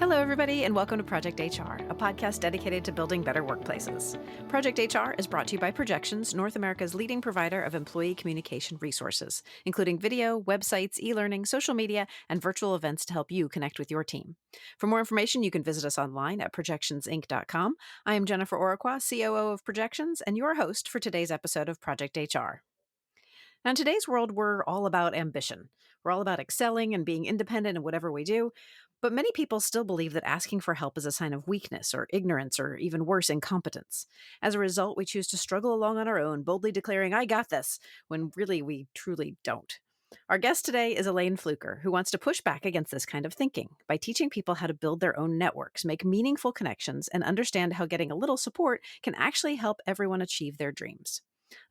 Hello, everybody, and welcome to Project HR, a podcast dedicated to building better workplaces. Project HR is brought to you by Projections, North America's leading provider of employee communication resources, including video, websites, e-learning, social media, and virtual events to help you connect with your team. For more information, you can visit us online at projectionsinc.com. I am Jennifer Oraqua, COO of Projections, and your host for today's episode of Project HR. Now, in today's world, we're all about ambition. We're all about excelling and being independent in whatever we do. But many people still believe that asking for help is a sign of weakness or ignorance or even worse, incompetence. As a result, we choose to struggle along on our own, boldly declaring, "I got this," when really we truly don't. Our guest today is Elayne Fluker, who wants to push back against this kind of thinking by teaching people how to build their own networks, make meaningful connections, and understand how getting a little support can actually help everyone achieve their dreams.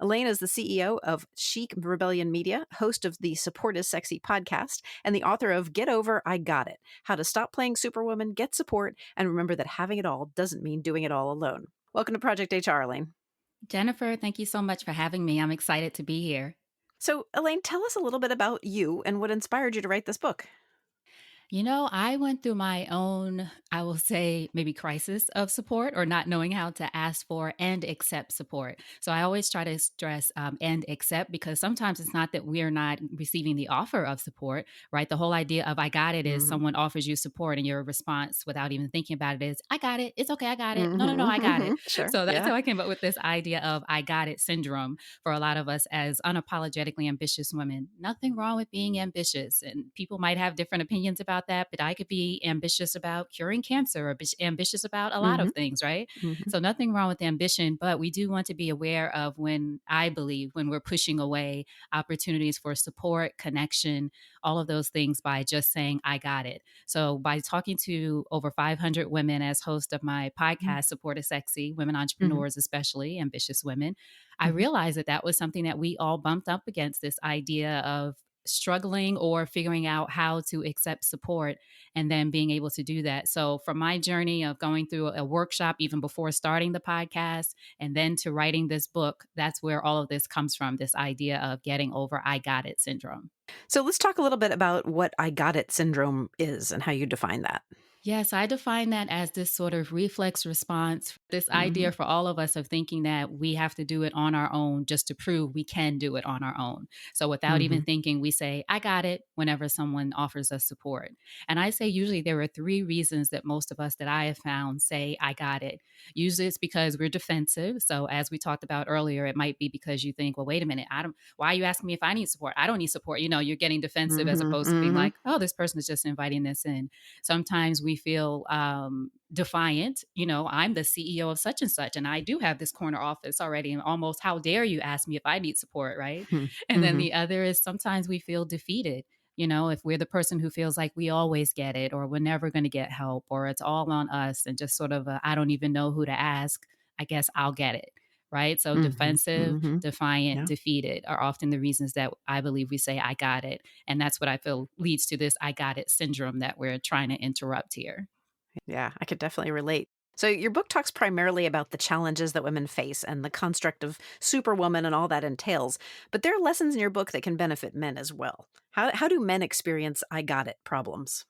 Elayne is the CEO of Chic Rebellion Media, host of the Support is Sexy podcast, and the author of Get Over, I Got It: How to Stop Playing Superwoman, Get Support, and Remember that Having It All Doesn't Mean Doing It All Alone. Welcome to Project HR, Elayne. Jennifer, thank you so much for having me. I'm excited to be here. So, Elayne, tell us a little bit about you and what inspired you to write this book. I went through my own, I will say, maybe crisis of support or not knowing how to ask for and accept support. So I always try to stress and accept, because sometimes it's not that we're not receiving the offer of support, right? The whole idea of I got it is someone offers you support and your response without even thinking about it is, I got it. It's okay. I got it. No, I got it. Sure. So that's Yeah. how I came up with this idea of I got it syndrome for a lot of us as unapologetically ambitious women. Nothing wrong with being ambitious. And people might have different opinions about that, but I could be ambitious about curing cancer or ambitious about a lot of things, right? So nothing wrong with ambition, but we do want to be aware of when we're pushing away opportunities for support, connection, all of those things by just saying, I got it. So by talking to over 500 women as host of my podcast, Support is Sexy, women entrepreneurs, especially ambitious women, I realized that was something that we all bumped up against, this idea of struggling or figuring out how to accept support and then being able to do that. So from my journey of going through a workshop even before starting the podcast and then to writing this book, that's where all of this comes from, this idea of getting over I got it syndrome. So let's talk a little bit about what I got it syndrome is and how you define that. Yes, I define that as this sort of reflex response, this idea for all of us of thinking that we have to do it on our own just to prove we can do it on our own. So without even thinking, we say, I got it, whenever someone offers us support. And I say usually there are three reasons that most of us that I have found say, I got it. Usually it's because we're defensive. So as we talked about earlier, it might be because you think, well, wait a minute, why are you asking me if I need support? I don't need support. You're getting defensive as opposed to being like, oh, this person is just inviting this in. Sometimes we feel defiant. I'm the CEO of such and such, and I do have this corner office already. And almost, how dare you ask me if I need support, right? And then the other is sometimes we feel defeated. If we're the person who feels like we always get it, or we're never going to get help, or it's all on us, and just sort of, I don't even know who to ask, I guess I'll get it. Right. So defensive, defiant, Yeah. defeated are often the reasons that I believe we say, I got it. And that's what I feel leads to this I got it syndrome that we're trying to interrupt here. Yeah, I could definitely relate. So your book talks primarily about the challenges that women face and the construct of superwoman and all that entails. But there are lessons in your book that can benefit men as well. How do men experience I got it problems?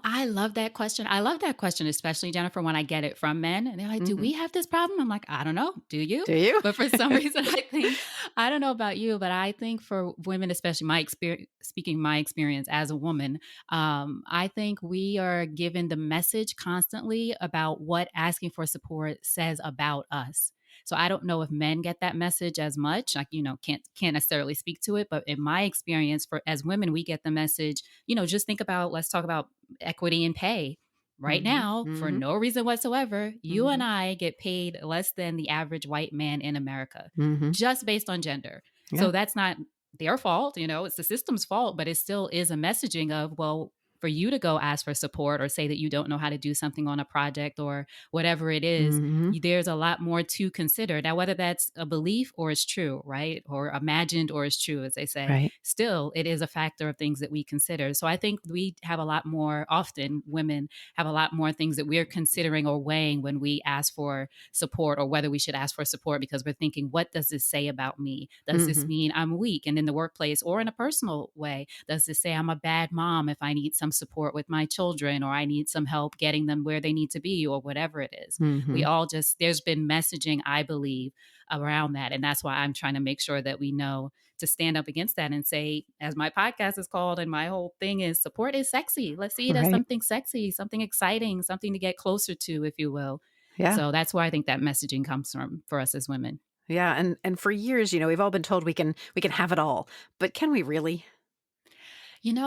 I love that question. I love that question, especially Jennifer, when I get it from men and they're like, do Hmm. we have this problem? I'm like, I don't know. Do you? Do you? But for some reason, I think, I don't know about you, but I think for women, especially my experience, speaking my experience as a woman, I think we are given the message constantly about what asking for support says about us. So I don't know if men get that message as much. Like, can't necessarily speak to it, but in my experience, for as women, we get the message. Just think about, let's talk about equity in pay. Right Hmm. now, for Hmm. no reason whatsoever, you and Hmm. I get paid less than the average white man in America, Hmm. just based on gender. Yeah. So that's not their fault, it's the system's fault, but it still is a messaging of, well, for you to go ask for support or say that you don't know how to do something on a project or whatever it is, Hmm. there's a lot more to consider. Now, whether that's a belief or it's true, right? Or imagined or is true, as they say, Right. still it is a factor of things that we consider. So I think we have a lot more, often women have a lot more things that we're considering or weighing when we ask for support, or whether we should ask for support, because we're thinking, what does this say about me? Does this Hmm. mean I'm weak? And in the workplace or in a personal way, does this say I'm a bad mom if I need something some support with my children, or I need some help getting them where they need to be, or whatever it is. We Mhm. all just, there's been messaging, I believe, around that. And that's why I'm trying to make sure that we know to stand up against that and say, as my podcast is called, and my whole thing is support is sexy. Let's see it as Right. something sexy, something exciting, something to get closer to, if you will. Yeah. So that's where I think that messaging comes from for us as women. Yeah, and for years, we've all been told we can have it all, but can we really?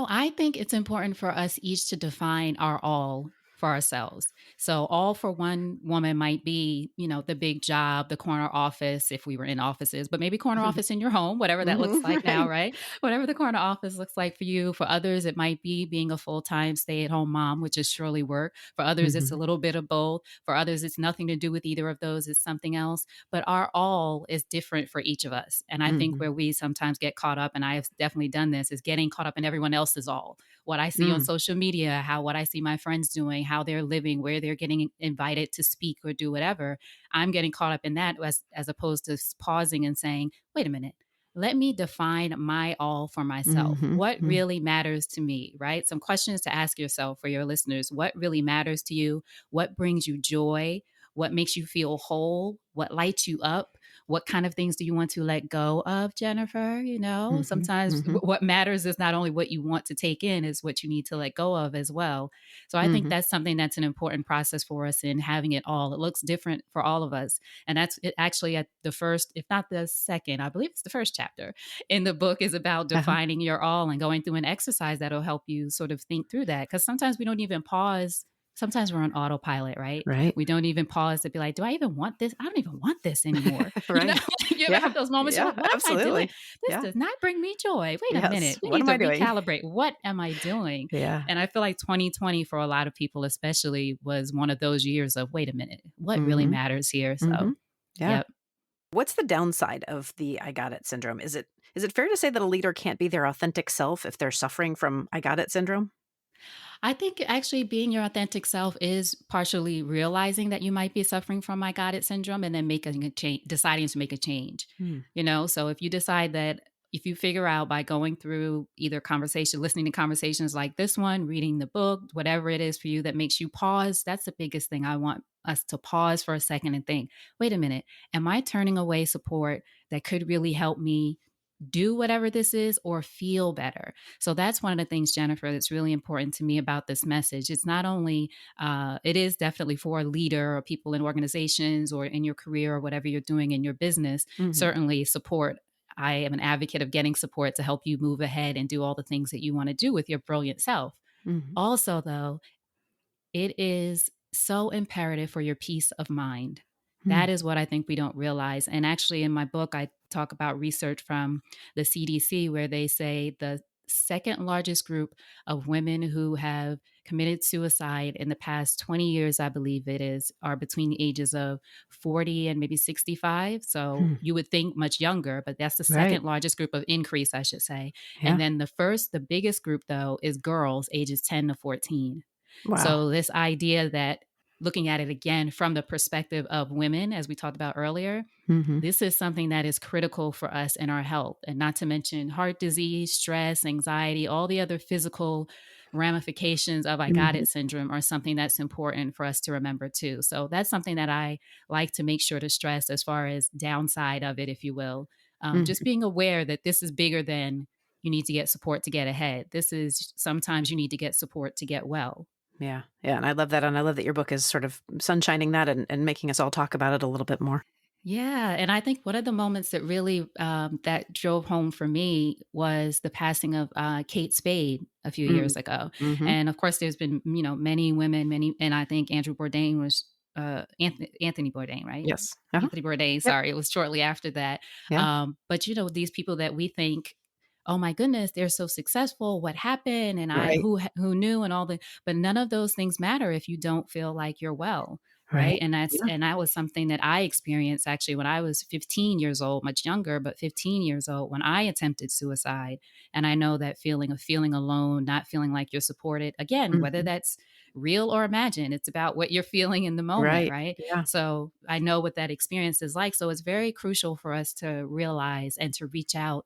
I think it's important for us each to define our all for ourselves. So, all for one woman might be, the big job, the corner office, if we were in offices, but maybe corner office in your home, whatever that looks Mhm, like now, right. right? Whatever the corner office looks like for you. For others, it might be being a full time stay at home mom, which is surely work. For others, it's a Mhm, little bit of both. For others, it's nothing to do with either of those, it's something else. But our all is different for each of us. And I think mhm, where we sometimes get caught up, and I have definitely done this, is getting caught up in everyone else's all. What I see on mm, social media, what I see my friends doing, how they're living, where they're getting invited to speak or do whatever. I'm getting caught up in that as opposed to pausing and saying, wait a minute. Let me define my all for myself. mhm, What mm, really matters to me, right? Some questions to ask yourself for your listeners. What really matters to you? What brings you joy? What makes you feel whole? What lights you up? What kind of things do you want to let go of, Jennifer? mhm, Sometimes mhm, what matters is not only what you want to take in, is what you need to let go of as well. So I think mhm. that's something that's an important process for us in having it all. It looks different for all of us. And that's it, actually at the first, if not the second, I believe it's the first chapter in the book, is about Uh-huh. defining your all and going through an exercise that'll help you sort of think through that. Because sometimes we don't even pause. Sometimes we're on autopilot, right? Right. We don't even pause to be like, do I even want this? I don't even want this anymore. You know, Right. you ever have Yeah. those moments you're Yeah, like, what am I doing? absolutely. This Yeah. does not bring me joy. Wait a Yes. minute. We What need am to I doing? recalibrate. What am I doing? Yeah. And I feel like 2020 for a lot of people, especially, was one of those years of, wait a minute, what really Mhm, matters here? So, mhm. Yeah. yep. What's the downside of the "I got it" syndrome? Is it fair to say that a leader can't be their authentic self if they're suffering from "I got it" syndrome? I think actually being your authentic self is partially realizing that you might be suffering from I got it syndrome, and then making a change, deciding to make a change. Mm, So if you decide that, if you figure out by going through either conversation, listening to conversations like this one, reading the book, whatever it is for you that makes you pause, that's the biggest thing. I want us to pause for a second and think, wait a minute, am I turning away support that could really help me do whatever this is or feel better? So that's one of the things, Jennifer, that's really important to me about this message. It's not only, it is definitely for a leader or people in organizations or in your career or whatever you're doing in your business. mhm, Certainly support. I am an advocate of getting support to help you move ahead and do all the things that you want to do with your brilliant self. mhm, Also, though, it is so imperative for your peace of mind. That mm, is what I think we don't realize. And actually, in my book, I talk about research from the CDC where they say the second largest group of women who have committed suicide in the past 20 years, I believe it is, are between the ages of 40 and maybe 65. So hmm. you would think much younger, but that's the Right. second largest group of increase, I should say. And Yeah. then the biggest group, though, is girls ages 10 to 14. Wow. So, this idea that, looking at it again from the perspective of women, as we talked about earlier, Mhm, this is something that is critical for us in our health, and not to mention heart disease, stress, anxiety, all the other physical ramifications of I got mhm, it syndrome are something that's important for us to remember too. So, that's something that I like to make sure to stress as far as downside of it, if you will. Just mhm. being aware that this is bigger than you need to get support to get ahead. This is sometimes you need to get support to get well. Yeah, yeah, and I love that, and I love that your book is sort of sunshining that and making us all talk about it a little bit more. Yeah, and I think one of the moments that really that drove home for me was the passing of Kate Spade a few Mm, years ago. mhm. And of course, there's been many women, many, and I think Andrew Bourdain was Anthony Bourdain, right? Yes. Uh-huh. Anthony Bourdain. Yep. Sorry, it was shortly after that. Yeah. But these people that we think, oh my goodness, they're so successful. What happened? And I Right. who knew, and all the, but none of those things matter if you don't feel like you're well, Right. right? And Yeah. that was something that I experienced actually when I was 15 years old, much younger, but 15 years old when I attempted suicide. And I know that feeling of feeling alone, not feeling like you're supported. Again, whether Mhm. that's real or imagined, it's about what you're feeling in the moment, Right. right? Yeah. So I know what that experience is like. So it's very crucial for us to realize and to reach out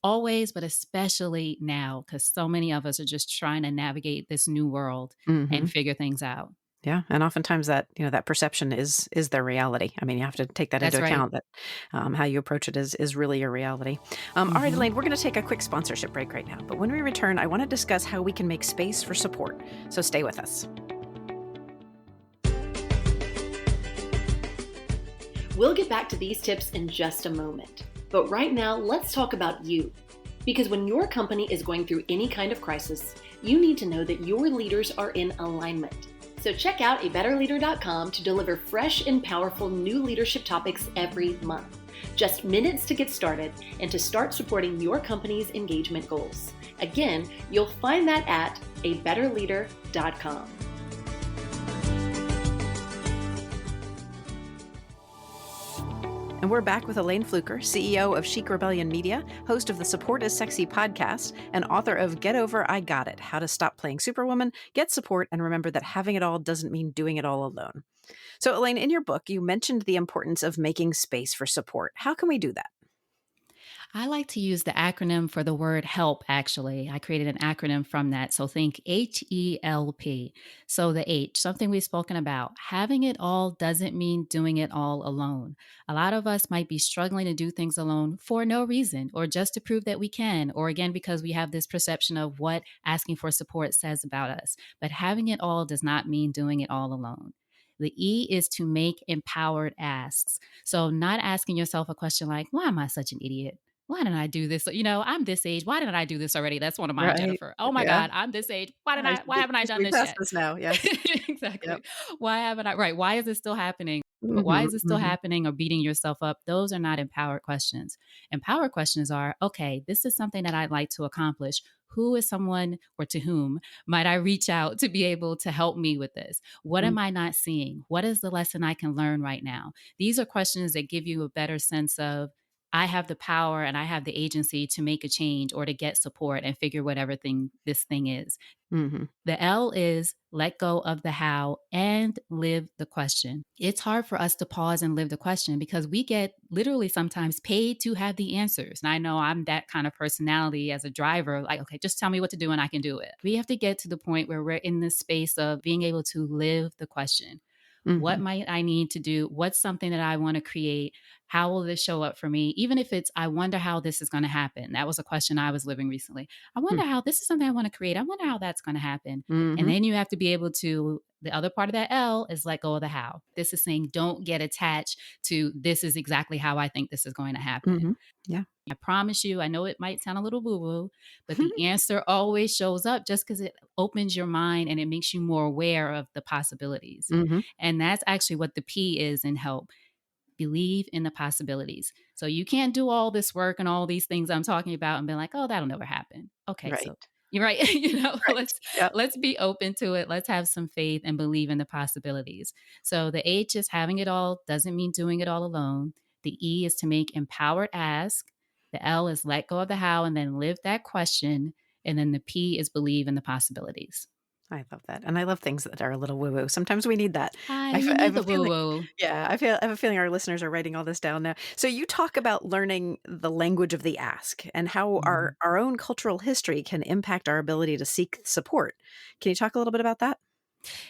always, but especially now, because so many of us are just trying to navigate this new world and Mhm. figure things out. Yeah, and oftentimes that, that perception is their reality. I mean, you have to take that into That's right. account that, how you approach it is really your reality. All right, Hmm. Elayne, we're gonna take a quick sponsorship break right now, but when we return, I wanna discuss how we can make space for support. So stay with us. We'll get back to these tips in just a moment. But right now, let's talk about you. Because when your company is going through any kind of crisis, you need to know that your leaders are in alignment. So check out abetterleader.com to deliver fresh and powerful new leadership topics every month. Just minutes to get started and to start supporting your company's engagement goals. Again, you'll find that at abetterleader.com. And we're back with Elayne Fluker, CEO of Chic Rebellion Media, host of the Support is Sexy podcast, and author of Get Over I Got It: How to Stop Playing Superwoman, Get Support, and Remember that Having It All Doesn't Mean Doing It All Alone. So, Elayne, in your book, you mentioned the importance of making space for support. How can we do that? I like to use the acronym for the word help, actually. I created an acronym from that. So think HELP. So the H, something we've spoken about. Having it all doesn't mean doing it all alone. A lot of us might be struggling to do things alone for no reason, or just to prove that we can, or again, because we have this perception of what asking for support says about us. But having it all does not mean doing it all alone. The E is to make empowered asks. So, not asking yourself a question like, why am I such an idiot? Why didn't I do this? I'm this age. Why didn't I do this already? That's one of mine, Right. Jennifer. Oh my Yeah. God, I'm this age. Why haven't I I should done be this past yet? this now. Yes. Yep. Exactly. Why haven't I? Right. Why is this still happening? But why Mhm, is it still mhm, happening or beating yourself up? Those are not empowered questions. Empowered questions are, okay, this is something that I'd like to accomplish. Who is someone or to whom might I reach out to be able to help me with this? What mm, am I not seeing? What is the lesson I can learn right now? These are questions that give you a better sense of I have the power and I have the agency to make a change or to get support and figure whatever thing this thing is. mhm, The L is let go of the how and live the question. It's hard for us to pause and live the question because we get literally sometimes paid to have the answers. And I know I'm that kind of personality as a driver, like, okay, just tell me what to do and I can do it. We have to get to the point where we're in this space of being able to live the question. What mhm, might I need to do? What's something that I want to create? How will this show up for me? Even if it's, I wonder how this is going to happen. That was a question I was living recently. I hmm, wonder how this is something I want to create. I wonder how that's going to happen. And mhm, then you have to be able to, the other part of that L is let go of the how. This is saying don't get attached to this is exactly how I think this is going to happen. mhm. Yeah. I promise you, I know it might sound a little woo woo, but the answer always shows up just because it opens your mind and it makes you more aware of the possibilities. Mhm, And that's actually what the P is in help. Believe in the possibilities. So you can't do all this work and all these things I'm talking about and be like, oh, that'll never happen. Okay, right, so you're right. right. Yep. Let's be open to it. Let's have some faith and believe in the possibilities. So the H is having it all doesn't mean doing it all alone. The E is to make empowered ask. The L is let go of the how and then live that question. And then the P is believe in the possibilities. I love that, and I love things that are a little woo-woo. Sometimes we need that. You I need have a the woo feeling woo. yeah, I have a feeling our listeners are writing all this down now. So you talk about learning the language of the ask and how our own cultural history can impact our ability to seek support. Can you talk a little bit about that?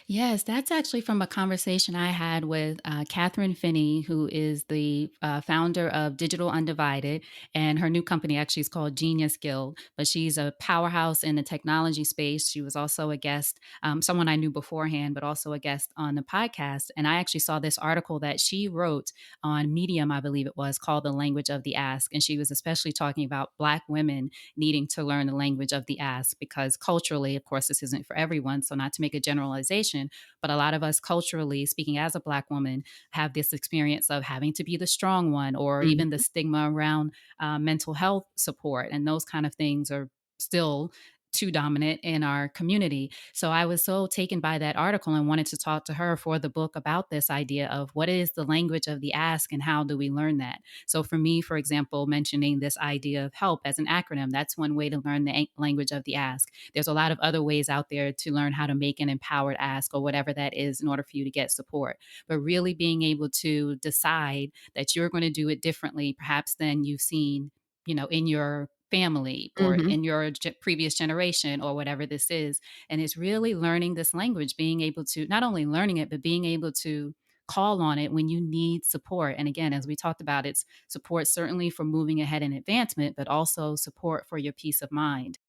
Yes, that's actually from a conversation I had with Catherine Finney, who is the founder of Digital Undivided, and her new company actually is called Genius Guild. But she's a powerhouse in the technology space. She was also a guest, someone I knew beforehand, but also a guest on the podcast. And I actually saw this article that she wrote on Medium, I believe it was, called "The Language of the Ask," and she was especially talking about Black women needing to learn the language of the ask because culturally, of course, this isn't for everyone. So, not to make a generalization, but a lot of us culturally, speaking as a Black woman, have this experience of having to be the strong one, or even the Mhm, stigma around mental health support. And those kind of things are still too dominant in our community. So I was so taken by that article and wanted to talk to her for the book about this idea of what is the language of the ask and how do we learn that. So for me, for example, mentioning this idea of help as an acronym, that's one way to learn the language of the ask. There's a lot of other ways out there to learn how to make an empowered ask or whatever that is in order for you to get support. But really being able to decide that you're going to do it differently, perhaps than you've seen in your family or Mhm. in your previous generation or whatever this is. And it's really learning this language, being able to not only learning it, but being able to call on it when you need support. And again, as we talked about, it's support certainly for moving ahead in advancement, but also support for your peace of mind.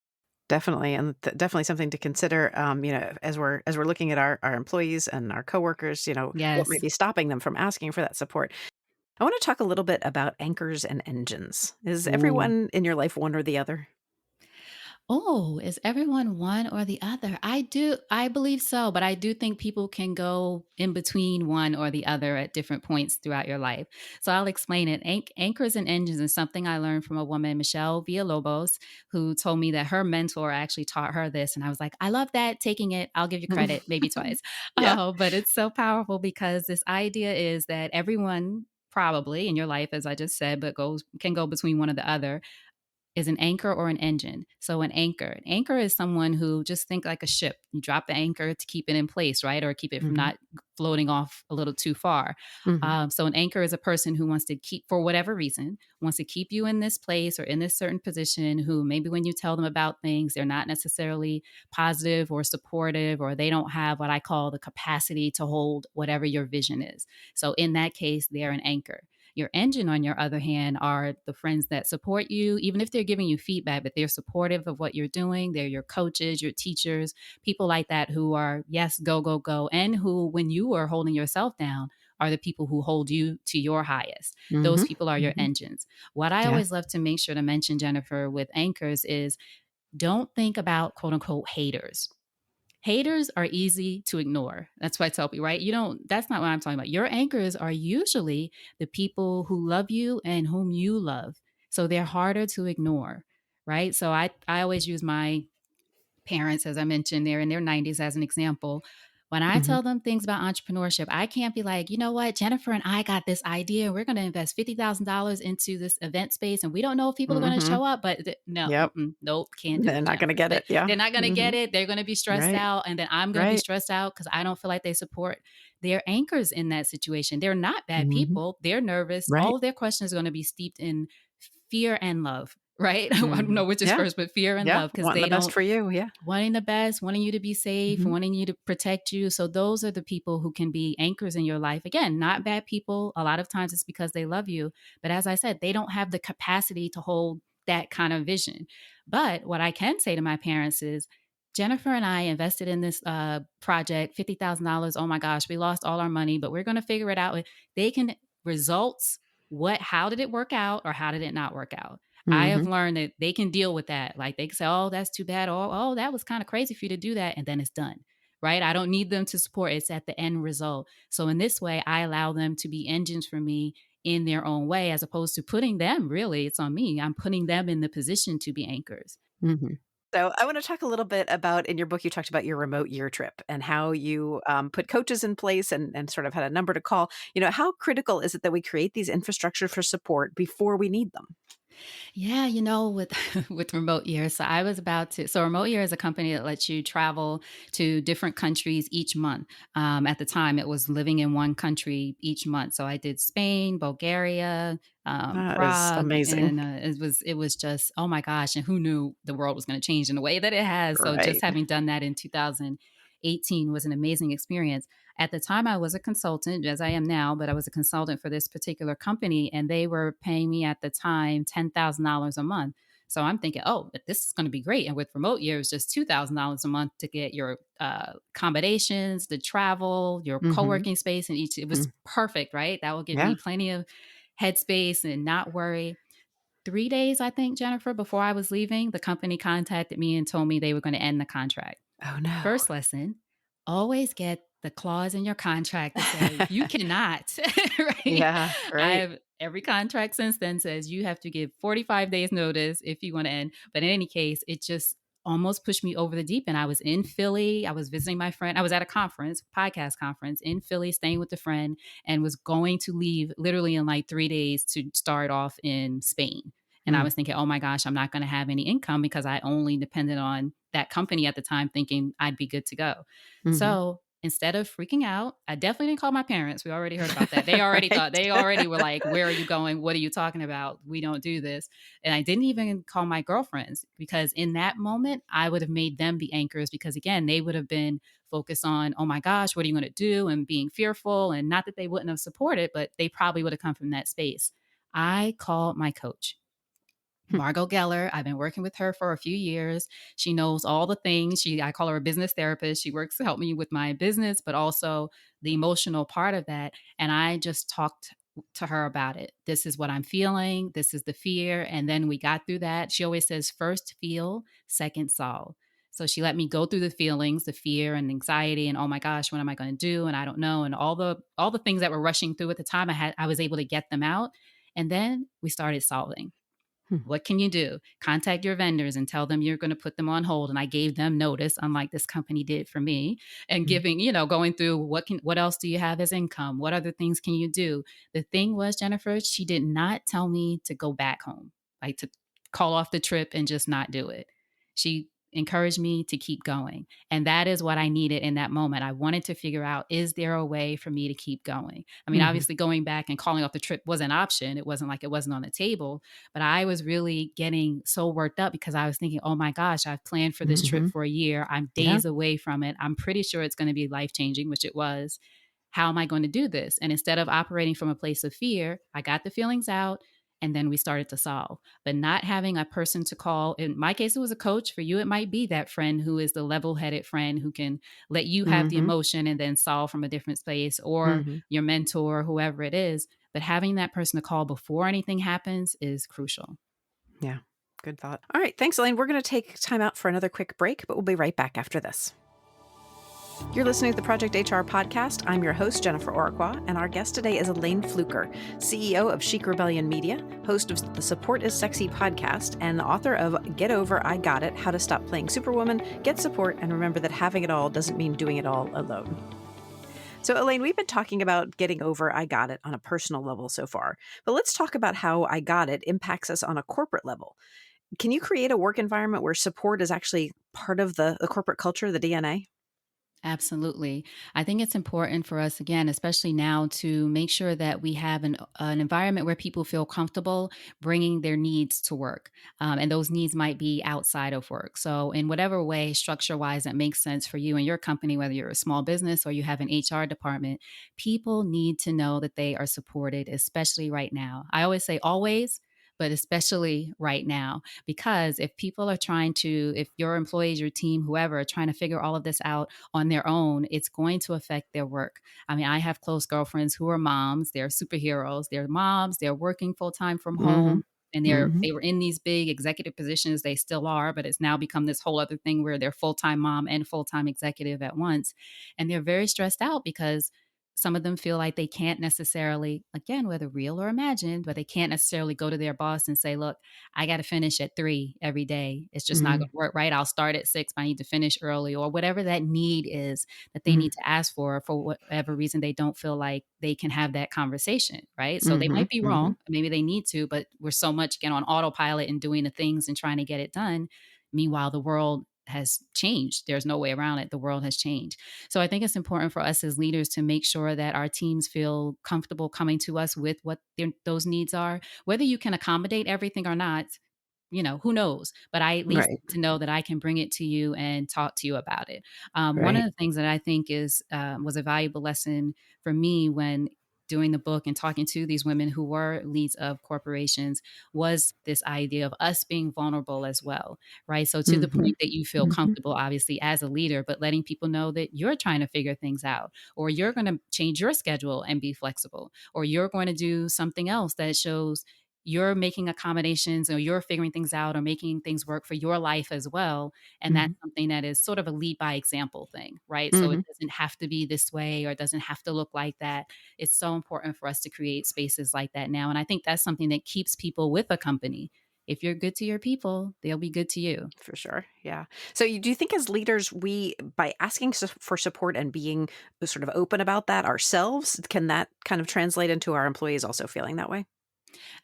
Definitely, and definitely something to consider, as we're looking at our employees and our coworkers, what may Yes. be stopping them from asking for that support. I wanna talk a little bit about anchors and engines. Is Ooh. everyone in your life one or the other? Oh, is everyone one or the other? I believe so, but I do think people can go in between one or the other at different points throughout your life. So I'll explain it. Anchors and engines is something I learned from a woman, Michelle Villalobos, who told me that her mentor actually taught her this. And I was like, I love that, taking it. I'll give you credit, maybe twice. Yeah. But it's so powerful because this idea is that everyone probably in your life, as I just said, but can go between one or the other is an anchor or an engine. So an anchor is someone who just think like a ship. You drop the anchor to keep it in place, right? Or keep it from Mhm. not floating off a little too far. Mhm. So an anchor is a person who wants to keep, for whatever reason, wants to keep you in this place or in this certain position, who maybe when you tell them about things, they're not necessarily positive or supportive, or they don't have what I call the capacity to hold whatever your vision is. So in that case, they're an anchor. Your engine, on your other hand, are the friends that support you, even if they're giving you feedback, but they're supportive of what you're doing. They're your coaches, your teachers, people like that who are, yes, go, go, go. And who, when you are holding yourself down, are the people who hold you to your highest. Those Mhm. people are your Mhm. engines. What I Yeah. always love to make sure to mention, Jennifer, with anchors is don't think about quote unquote haters. Haters are easy to ignore. That's why I tell people, right? That's not what I'm talking about. Your anchors are usually the people who love you and whom you love. So they're harder to ignore, right? So I always use my parents, as I mentioned, they're in their 90s as an example. When I Mhm. tell them things about entrepreneurship, I can't be like, you know what, Jennifer and I got this idea. We're going to invest $50,000 into this event space, and we don't know if people are going to Mhm. show up. But no, Yep. nope, can't do They're it, not gonna Jennifer. get it. Yeah. They're not going to get Mhm. it. They're going to be stressed Right. out, and then I'm going to be Right. stressed out because I don't feel like they support their anchors in that situation. They're not bad Mhm. people. They're nervous. Right. All of their questions are going to be steeped in fear and love. Right? I don't know Mhm. which is Yeah. first, but fear and Yeah. love because Wanting the they best don't for you. Yeah. wanting the best, wanting you to be safe, Mhm. wanting you to protect you. So those are the people who can be anchors in your life. Again, not bad people. A lot of times it's because they love you. But as I said, they don't have the capacity to hold that kind of vision. But what I can say to my parents is, Jennifer and I invested in this project, $50,000. Oh my gosh, we lost all our money, but we're going to figure it out. They can results. How did it work out or how did it not work out? I have Mhm. learned that they can deal with that. Like they can say, oh, that's too bad. Or, oh, that was kind of crazy for you to do that. And then it's done. Right. I don't need them to support. It's at the end result. So in this way, I allow them to be engines for me in their own way, as opposed to putting them, really, it's on me. I'm putting them in the position to be anchors. Mhm. So I want to talk a little bit about in your book, you talked about your remote year trip and how you put coaches in place and sort of had a number to call. How critical is it that we create these infrastructure for support before we need them? Yeah, with with remote year. So remote year is a company that lets you travel to different countries each month. At the time, it was living in one country each month. So I did Spain, Bulgaria, That is Prague, amazing. and it was just, oh my gosh! And who knew the world was going to change in the way that it has? So just Right. having done that in 2018 was an amazing experience. At the time, I was a consultant, as I am now, but I was a consultant for this particular company, and they were paying me at the time $10,000 a month. So I'm thinking, oh, this is going to be great. And with remote year, it's just $2,000 a month to get your accommodations, the travel, your Mhm. co-working space, and each. It was Mm. perfect, right? That will give Yeah. me plenty of headspace and not worry. 3 days, I think, Jennifer, before I was leaving, the company contacted me and told me they were going to end the contract. Oh, no. First lesson, always get the clause in your contract to say you cannot, right? Yeah, I right. have every contract since then says you have to give 45 days notice if you want to end. But in any case, it just almost pushed me over the deep end. I was in Philly. I was visiting my friend. I was at a conference, podcast conference in Philly, staying with a friend, and was going to leave literally in like 3 days to start off in Spain. And I Mm. was thinking, oh my gosh, I'm not going to have any income because I only depended on that company at the time, thinking I'd be good to go. Mhm. So instead of freaking out, I definitely didn't call my parents. We already heard about that. They already thought, Right. they already were like, "Where are you going? What are you talking about? We don't do this." And I didn't even call my girlfriends because in that moment, I would have made them the anchors because again, they would have been focused on, "Oh my gosh, what are you going to do?" and being fearful. And not that they wouldn't have supported, but they probably would have come from that space. I called my coach. Hmm. Margot Geller. I've been working with her for a few years. She knows all the things. I call her a business therapist. She works to help me with my business, but also the emotional part of that. And I just talked to her about it. This is what I'm feeling. This is the fear. And then we got through that. She always says, first feel, second solve. So she let me go through the feelings, the fear and anxiety, and oh my gosh, what am I going to do? And I don't know. And all the things that were rushing through at the time, I was able to get them out. And then we started solving. Hmm. What can you do? Contact your vendors and tell them you're going to put them on hold. And I gave them notice, unlike this company did for me, and Hmm. going through what else do you have as income? What other things can you do? The thing was, Jennifer, she did not tell me to go back home, like to call off the trip and just not do it. She encouraged me to keep going. And that is what I needed in that moment. I wanted to figure out, is there a way for me to keep going? I mean, Hmm. obviously going back and calling off the trip was an option. It wasn't like it wasn't on the table, but I was really getting so worked up because I was thinking, oh my gosh, I've planned for this trip Hmm. for a year. I'm Yeah. days away from it. I'm pretty sure it's going to be life changing, which it was. How am I going to do this? And instead of operating from a place of fear, I got the feelings out and then we started to solve. But not having a person to call, in my case, it was a coach. For you, it might be that friend who is the level headed friend who can let you have the Hmm. emotion and then solve from a different space, or Hmm. your mentor, whoever it is. But having that person to call before anything happens is crucial. Yeah. Good thought. All right. Thanks, Elayne. We're going to take time out for another quick break, but we'll be right back after this. You're listening to the Project HR podcast. I'm your host, Jennifer Oraqua, and our guest today is Elayne Fluker, CEO of Chic Rebellion Media, host of the Support is Sexy podcast, and the author of Get Over, I Got It, How to Stop Playing Superwoman, Get Support, and Remember that Having It All doesn't mean doing it all alone. So, Elayne, we've been talking about getting over I got it on a personal level so far, but let's talk about how I got it impacts us on a corporate level. Can you create a work environment where support is actually part of the corporate culture, the DNA? Absolutely. I think it's important for us, again, especially now, to make sure that we have an environment where people feel comfortable bringing their needs to work. And those needs might be outside of work. So, in whatever way, structure wise, that makes sense for you and your company, whether you're a small business or you have an HR department, people need to know that they are supported, especially right now. I always say always, but especially right now, because if your employees, your team, whoever, are trying to figure all of this out on their own, it's going to affect their work. I mean, I have close girlfriends who are moms, they're superheroes, they're moms, they're working full time from Hmm. home. And Hmm. they were in these big executive positions. They still are, but it's now become this whole other thing where they're full time mom and full time executive at once. And they're very stressed out because some of them feel like they can't necessarily, again, whether real or imagined, but they can't necessarily go to their boss and say, look, I got to finish at 3 every day. It's just not going Hmm. to work, right? I'll start at 6, but I need to finish early, or whatever that need is that they Hmm. need to ask for whatever reason they don't feel like they can have that conversation, right? So they Hmm. might be Hmm. wrong. Maybe they need to, but we're so much, again, on autopilot and doing the things and trying to get it done. Meanwhile, the world has changed. There's no way around it. The world has changed. So I think it's important for us as leaders to make sure that our teams feel comfortable coming to us with what those needs are. Whether you can accommodate everything or not, who knows? But I at least Right. need to know that I can bring it to you and talk to you about it. One of Right. the things that I think was a valuable lesson for me when doing the book and talking to these women who were leads of corporations was this idea of us being vulnerable as well, right? So to the Hmm. point that you feel Hmm. comfortable, obviously, as a leader, but letting people know that you're trying to figure things out, or you're going to change your schedule and be flexible, or you're going to do something else that shows you're making accommodations, or you're figuring things out, or making things work for your life as well. And Hmm. that's something that is sort of a lead by example thing, right? So it Hmm. doesn't have to be this way, or it doesn't have to look like that. It's so important for us to create spaces like that now. And I think that's something that keeps people with a company. If you're good to your people, they'll be good to you. For sure. Yeah. So, do you think as leaders, we, by asking for support and being sort of open about that ourselves, can that kind of translate into our employees also feeling that way?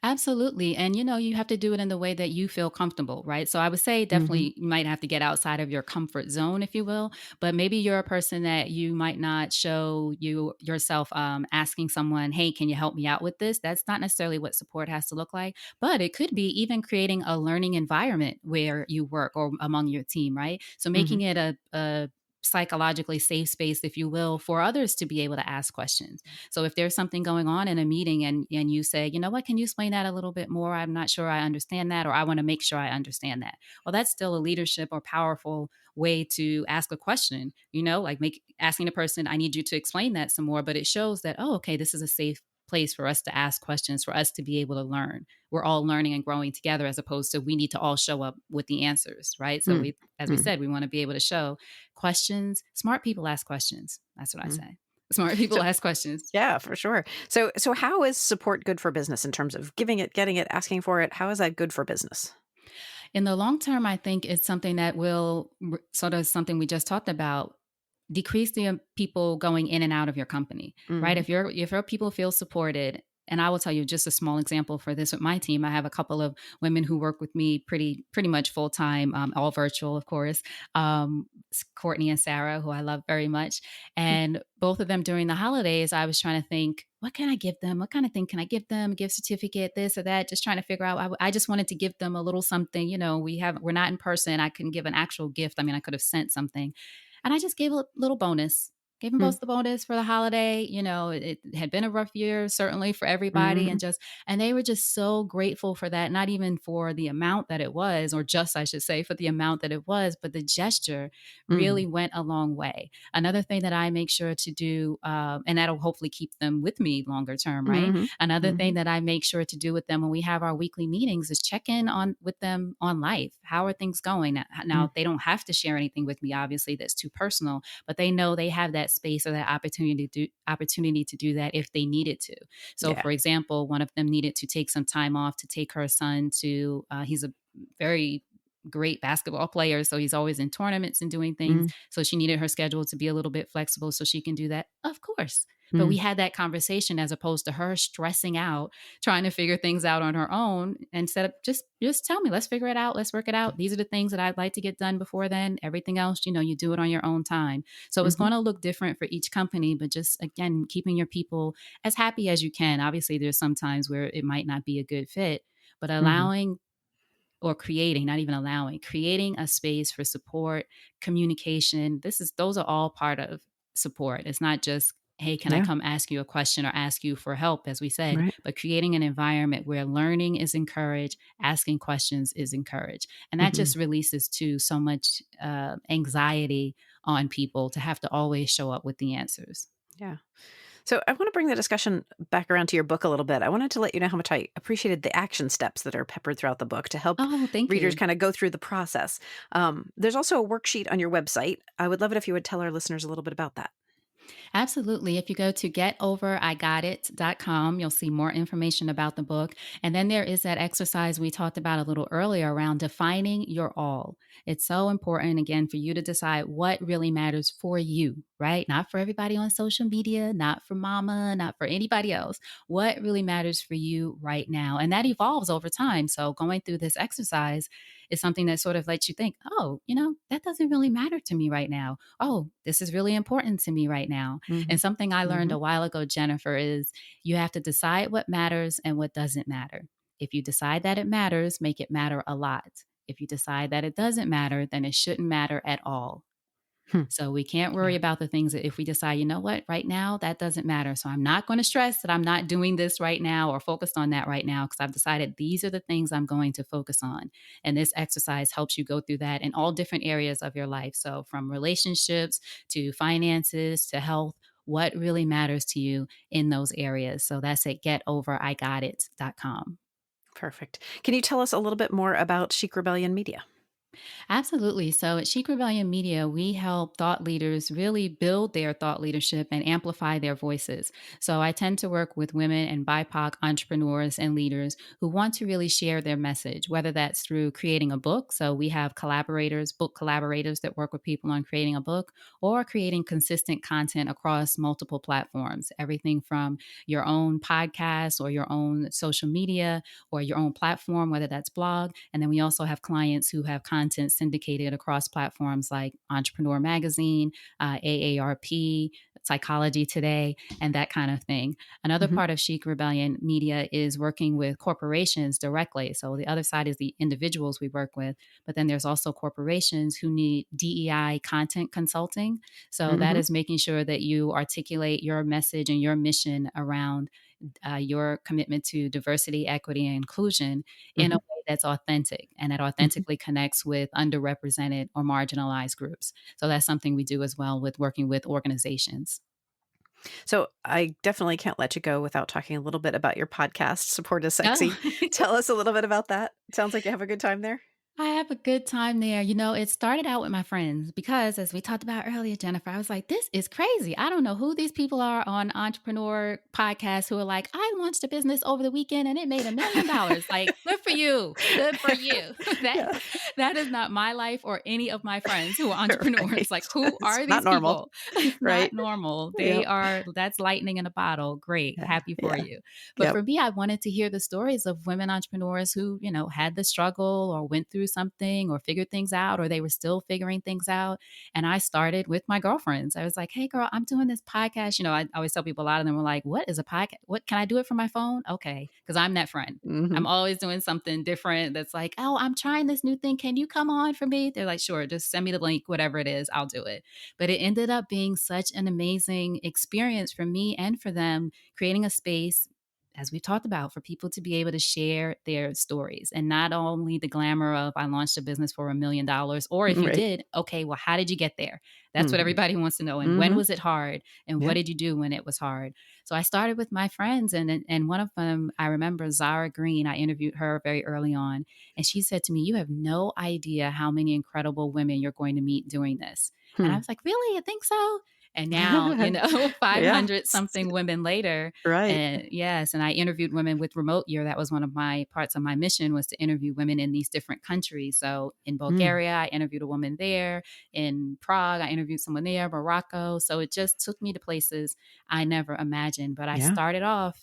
Absolutely. And you have to do it in the way that you feel comfortable, right? So I would say Hmm. definitely you might have to get outside of your comfort zone, if you will. But maybe you're a person that you might not show yourself asking someone, hey, can you help me out with this? That's not necessarily what support has to look like. But it could be even creating a learning environment where you work or among your team, right? So Hmm. making it a psychologically safe space, if you will, for others to be able to ask questions. So if there's something going on in a meeting and you say, you know what, can you explain that a little bit more? I'm not sure I understand that, or I want to make sure I understand that. Well, that's still a leadership or powerful way to ask a question, like asking a person, I need you to explain that some more. But it shows that, oh, okay, this is a safe place for us to ask questions, for us to be able to learn. We're all learning and growing together as opposed to we need to all show up with the answers, right? So Mm. we, as we Mm. said, we want to be able to show questions. Smart people ask questions. That's what I Mm. say. Smart So people ask questions. yeah, for sure. So how is support good for business in terms of giving it, getting it, asking for it? How is that good for business? In the long term, I think it's something that will sort of something we just talked about, decrease the people going in and out of your company, right? Hmm. If your people feel supported, and I will tell you just a small example for this with my team. I have a couple of women who work with me pretty much full time, all virtual, of course. Courtney and Sarah, who I love very much, and both of them during the holidays, I was trying to think, what can I give them? What kind of thing can I give them? Gift certificate, this or that. Just trying to figure out. I just wanted to give them a little something. We're not in person. I couldn't give an actual gift. I mean, I could have sent something, and I just gave a little bonus. Gave them both the bonus for the holiday. It had been a rough year, certainly for everybody, Hmm. and they were just so grateful for that. Not even for the amount that it was, or just I should say, for the amount that it was, but the gesture Hmm. really went a long way. Another thing that I make sure to do, and that'll hopefully keep them with me longer term, right? Hmm. Another thing Hmm. that I make sure to do with them when we have our weekly meetings is check in on with them on life. How are things going? Now they don't have to share anything with me, obviously, that's too personal, but they know they have that space or that opportunity to do that if they needed to. So, Yeah. for example, one of them needed to take some time off to take her son to. He's a very great basketball player, so he's always in tournaments and doing things. Mm. So she needed her schedule to be a little bit flexible so she can do that. Of course. But we Mm. had that conversation as opposed to her stressing out, trying to figure things out on her own instead of just tell me, let's figure it out, let's work it out. These are the things that I'd like to get done before then. Everything else, you do it on your own time. So it's Mhm. going to look different for each company, but just again, keeping your people as happy as you can. Obviously, there's some times where it might not be a good fit, but Mhm. allowing or creating, not even allowing, creating a space for support, communication. Those are all part of support. It's not just, hey, can I Yeah. come ask you a question or ask you for help, as we said, Right. but creating an environment where learning is encouraged, asking questions is encouraged. And that Mhm. just releases too so much anxiety on people to have to always show up with the answers. Yeah. So I want to bring the discussion back around to your book a little bit. I wanted to let you know how much I appreciated the action steps that are peppered throughout the book to help Oh, thank readers you. kind of go through the process. There's also a worksheet on your website. I would love it if you would tell our listeners a little bit about that. Absolutely. If you go to getoverigottit.com, you'll see more information about the book. And then there is that exercise we talked about a little earlier around defining your all. It's so important, again, for you to decide what really matters for you, right? Not for everybody on social media, not for mama, not for anybody else. What really matters for you right now? And that evolves over time. So going through this exercise is something that sort of lets you think, oh, that doesn't really matter to me right now. Oh, this is really important to me right now. And Mhm. something I learned Mhm. a while ago, Jennifer, is you have to decide what matters and what doesn't matter. If you decide that it matters, make it matter a lot. If you decide that it doesn't matter, then it shouldn't matter at all. Hmm. So we can't worry Yeah. about the things that if we decide, you know what, right now, that doesn't matter. So I'm not going to stress that I'm not doing this right now or focused on that right now because I've decided these are the things I'm going to focus on. And this exercise helps you go through that in all different areas of your life. So from relationships to finances to health, what really matters to you in those areas. So that's at getoverigottit.com. Perfect. Can you tell us a little bit more about Chic Rebellion Media? Absolutely. So at Chic Rebellion Media, we help thought leaders really build their thought leadership and amplify their voices. So I tend to work with women and BIPOC entrepreneurs and leaders who want to really share their message, whether that's through creating a book. So we have collaborators, book collaborators that work with people on creating a book, or creating consistent content across multiple platforms, everything from your own podcast or your own social media or your own platform, whether that's blog. And then we also have clients who have content syndicated across platforms like Entrepreneur Magazine, AARP, Psychology Today, and that kind of thing. Another Hmm. part of Chic Rebellion Media is working with corporations directly. So the other side is the individuals we work with, but then there's also corporations who need DEI content consulting. So that Hmm. is making sure that you articulate your message and your mission around your commitment to diversity, equity, and inclusion in a Hmm. way that's authentic and that Hmm. authentically connects with underrepresented or marginalized groups. So that's something we do as well with working with organizations. So I definitely can't let you go without talking a little bit about your podcast, Support is Oh, Sexy. Tell us a little bit about that. Sounds like you have a good time there. I have a good time there. It started out with my friends because, as we talked about earlier, Jennifer, I was like, this is crazy. I don't know who these people are on entrepreneur podcasts who are like, I launched a business over the weekend and it made $1 million. Like, good for you. Good for you. that Yeah. that is not my life or any of my friends who are entrepreneurs. Right. Like, who It's are not these normal, people? It's not right? normal. Yep. That's lightning in a bottle. Great. Yeah. Happy for Yeah. you. But Yep. for me, I wanted to hear the stories of women entrepreneurs who, had the struggle or went through something or figured things out, or they were still figuring things out. And I started with my girlfriends. I was like, hey, girl, I'm doing this podcast. I always tell people, a lot of them were like, what is a podcast? What can I do it from my phone? Okay. Because I'm that friend. I'm Hmm. always doing something different that's like, oh, I'm trying this new thing. Can you come on for me? They're like, sure, just send me the link, whatever it is, I'll do it. But it ended up being such an amazing experience for me and for them, creating a space, as we've talked about, for people to be able to share their stories and not only the glamour of I launched a business for $1 million, or if you Right. did, okay, well, how did you get there? That's what Hmm. everybody wants to know. And when Hmm. was it hard? And what Yeah. did you do when it was hard? So I started with my friends, and one of them, I remember Zara Green. I interviewed her very early on, and she said to me, "You have no idea how many incredible women you're going to meet doing this." And I Hmm. was like, "Really? You think so?" And now, Yeah. 500 something women later, Right. and yes, and I interviewed women with Remote Year. That was one of my parts of my mission, was to interview women in these different countries. So in Mm. Bulgaria, I interviewed a woman there. In Prague, I interviewed someone there, Morocco. So it just took me to places I never imagined. But I Yeah. started off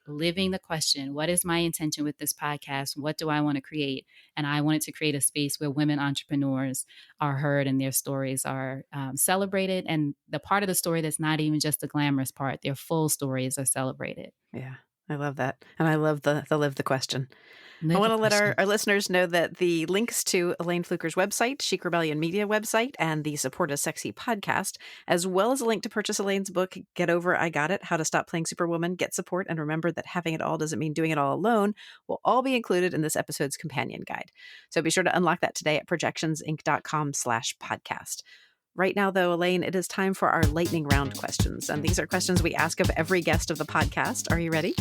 living the question, what is my intention with this podcast? What do I want to create? And I wanted to create a space where women entrepreneurs are heard and their stories are celebrated. And the part of the story that's not even just the glamorous part, their full stories are celebrated. Yeah. I love that. And I love the live the question. I Live want the to let our, question. our listeners know that the links to Elayne Fluker's website, Chic Rebellion Media website, and the Support is Sexy podcast, as well as a link to purchase Elaine's book, Get Over I Got It, How to Stop Playing Superwoman, Get Support, and Remember that Having It All Doesn't Mean Doing It All Alone, will all be included in this episode's companion guide. So be sure to unlock that today at projectionsinc.com/podcast. Right now, though, Elayne, it is time for our lightning round questions. And these are questions we ask of every guest of the podcast. Are you ready?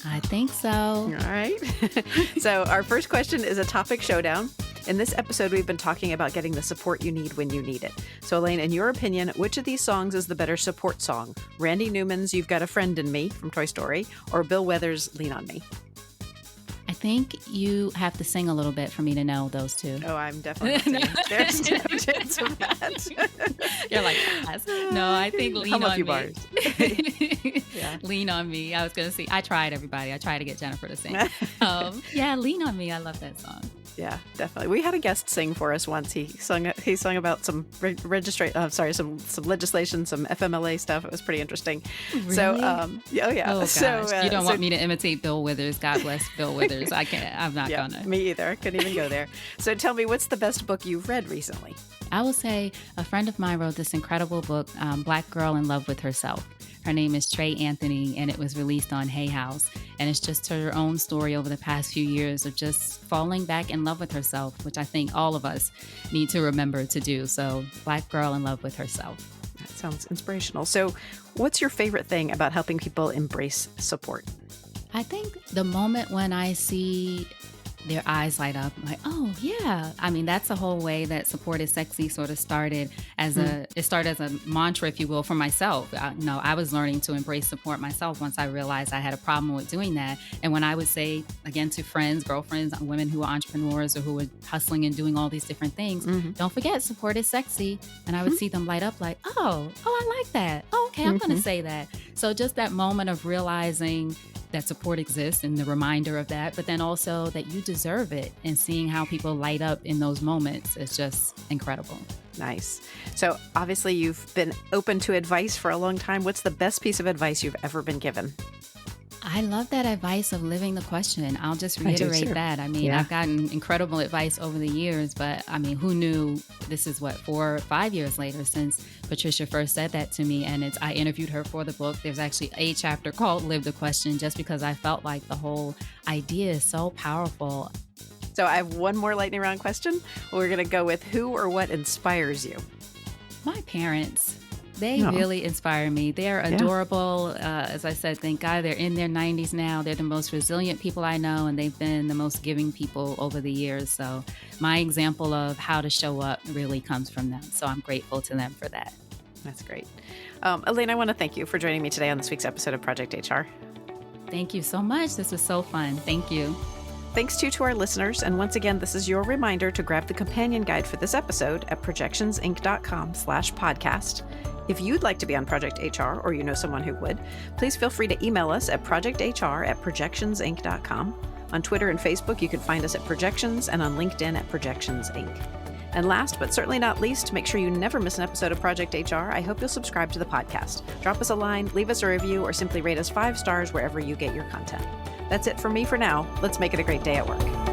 I think All so. right. So, our first question is a topic showdown. In this episode, we've been talking about getting the support you need when you need it. So, Elayne, in your opinion, which of these songs is the better support song? Randy Newman's You've Got a Friend in Me from Toy Story, or Bill Weathers' Lean on Me? I think you have to sing a little bit for me to know those two. Oh, I'm definitely not singing. There's no chance of that. You're like, pass. No, I think Lean Hum a on few Me. bars. Yeah. Lean on Me. I was going to see. I tried, everybody. I tried to get Jennifer to sing. Yeah, Lean on Me. I love that song. Yeah, definitely. We had a guest sing for us once. He sung about some some legislation, some FMLA stuff. It was pretty interesting. Really? So, oh yeah. Oh gosh, So, you don't want me to imitate Bill Withers. God bless Bill Withers. I can't. I'm not yeah, gonna. me either. I couldn't even go there. So tell me, what's the best book you've read recently? I will say a friend of mine wrote this incredible book, Black Girl in Love with Herself. Her name is Trey Anthony, and it was released on Hay House. And it's just her own story over the past few years of just falling back in love with herself, which I think all of us need to remember to do. So, Black Girl in Love with Herself. That sounds inspirational. So, what's your favorite thing about helping people embrace support? I think the moment when I see their eyes light up. I'm like, oh yeah. I mean, that's the whole way that Support is Sexy sort of started it started as a mantra, if you will, for myself. I was learning to embrace support myself once I realized I had a problem with doing that. And when I would say, again, to friends, girlfriends, women who are entrepreneurs or who are hustling and doing all these different things, don't forget, support is sexy. And I would see them light up like, oh, I like that. Oh, okay, I'm going to say that. So just that moment of realizing that support exists and the reminder of that, but then also that you deserve it, and seeing how people light up in those moments is just incredible. Nice. So obviously you've been open to advice for a long time. What's the best piece of advice you've ever been given? I love that advice of living the question. I'll just reiterate that. I mean, I've gotten incredible advice over the years, but I mean, who knew this is 4 or 5 years later since Patricia first said that to me. And I interviewed her for the book. There's actually a chapter called Live the Question, just because I felt like the whole idea is so powerful. So I have one more lightning round question. We're going to go with who or what inspires you? My parents. They really inspire me. They're adorable. As I said, thank God they're in their 90s now. They're the most resilient people I know, and they've been the most giving people over the years. So my example of how to show up really comes from them. So I'm grateful to them for that. That's great. Elayne, I want to thank you for joining me today on this week's episode of Project HR. Thank you so much. This was so fun. Thank you. Thanks to our listeners. And once again, this is your reminder to grab the companion guide for this episode at projectionsinc.com/podcast. If you'd like to be on Project HR, or you know someone who would, please feel free to email us at projecthr@projectionsinc.com. On Twitter and Facebook, you can find us at Projections, and on LinkedIn at Projections Inc. And last but certainly not least, to make sure you never miss an episode of Project HR, I hope you'll subscribe to the podcast. Drop us a line, leave us a review, or simply rate us 5 stars wherever you get your content. That's it for me for now. Let's make it a great day at work.